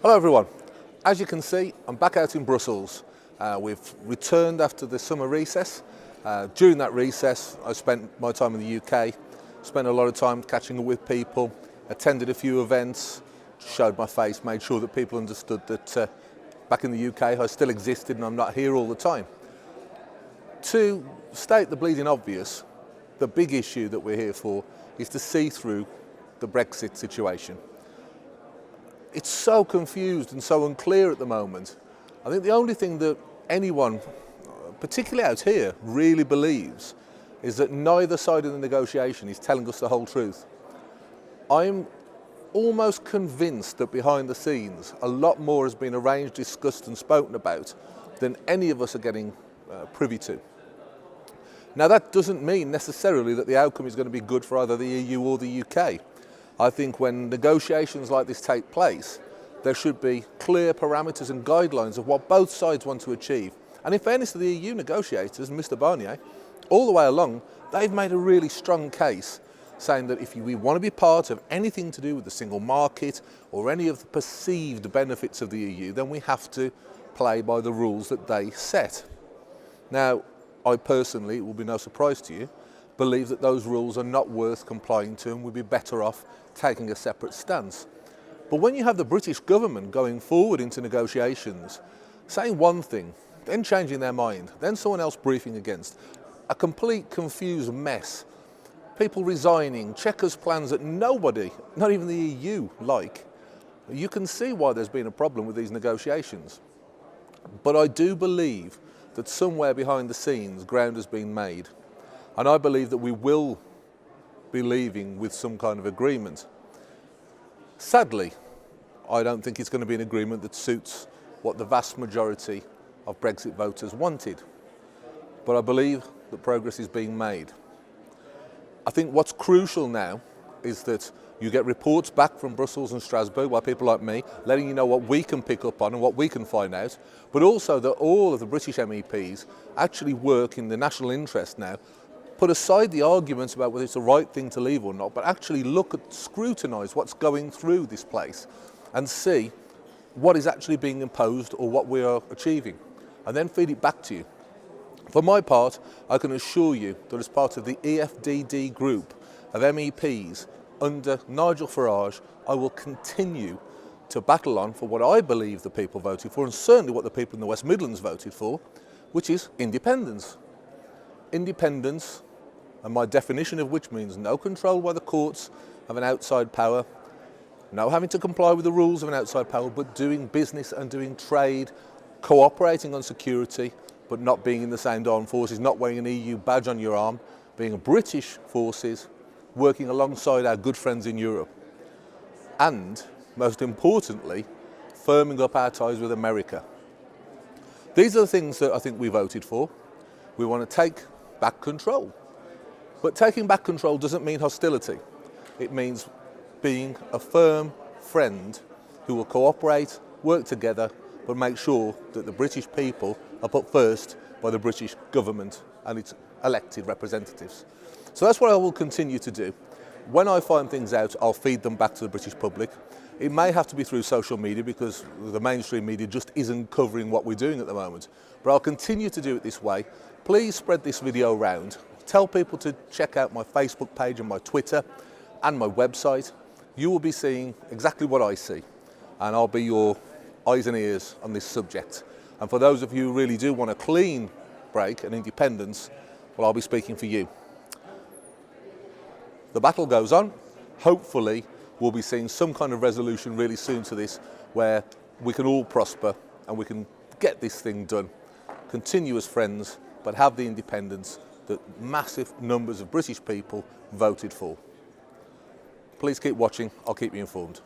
Hello everyone. As you can see, I'm back out in Brussels. We've returned after the summer recess. During that recess, I spent my time in the UK, spent a lot of time catching up with people, attended a few events, showed my face, made sure that people understood that back in the UK I still existed and I'm not here all the time. To state the bleeding obvious, the big issue that we're here for is to see through the Brexit situation. It's so confused and so unclear at the moment. I think the only thing that anyone, particularly out here, really believes is that neither side of the negotiation is telling us the whole truth. I'm almost convinced that behind the scenes a lot more has been arranged, discussed and spoken about than any of us are getting privy to. Now that doesn't mean necessarily that the outcome is going to be good for either the EU or the UK. I think when negotiations like this take place, there should be clear parameters and guidelines of what both sides want to achieve. And in fairness to the EU negotiators, and Mr Barnier, all the way along, they've made a really strong case saying that if we want to be part of anything to do with the single market or any of the perceived benefits of the EU, then we have to play by the rules that they set. Now, I personally, it will be no surprise to you, believe that those rules are not worth complying to and would be better off taking a separate stance. But when you have the British government going forward into negotiations, saying one thing, then changing their mind, then someone else briefing against, a complete confused mess, people resigning, checkers plans that nobody, not even the EU, like, you can see why there's been a problem with these negotiations. But I do believe that somewhere behind the scenes ground has been made. And I believe that we will be leaving with some kind of agreement. Sadly, I don't think it's going to be an agreement that suits what the vast majority of Brexit voters wanted. But I believe that progress is being made. I think what's crucial now is that you get reports back from Brussels and Strasbourg by people like me, letting you know what we can pick up on and what we can find out, but also that all of the British MEPs actually work in the national interest now. Put aside the arguments about whether it's the right thing to leave or not, but actually look at, scrutinise what's going through this place and see what is actually being imposed or what we are achieving, and then feed it back to you. For my part, I can assure you that as part of the EFDD group of MEPs under Nigel Farage, I will continue to battle on for what I believe the people voted for, and certainly what the people in the West Midlands voted for, which is independence. Independence, and my definition of which means no control by the courts of an outside power, no having to comply with the rules of an outside power, but doing business and doing trade, cooperating on security, but not being in the same armed forces, not wearing an EU badge on your arm, being a British forces, working alongside our good friends in Europe. And, most importantly, firming up our ties with America. These are the things that I think we voted for. We want to take back control. But taking back control doesn't mean hostility. It means being a firm friend who will cooperate, work together, but make sure that the British people are put first by the British government and its elected representatives. So that's what I will continue to do. When I find things out, I'll feed them back to the British public. It may have to be through social media because the mainstream media just isn't covering what we're doing at the moment. But I'll continue to do it this way. Please spread this video around. Tell people to check out my Facebook page and my Twitter and my website. You will be seeing exactly what I see, and I'll be your eyes and ears on this subject. And for those of you who really do want a clean break and independence, well, I'll be speaking for you. The battle goes on. Hopefully, we'll be seeing some kind of resolution really soon to this, where we can all prosper and we can get this thing done. Continue as friends, but have the independence that massive numbers of British people voted for. Please keep watching. I'll keep you informed.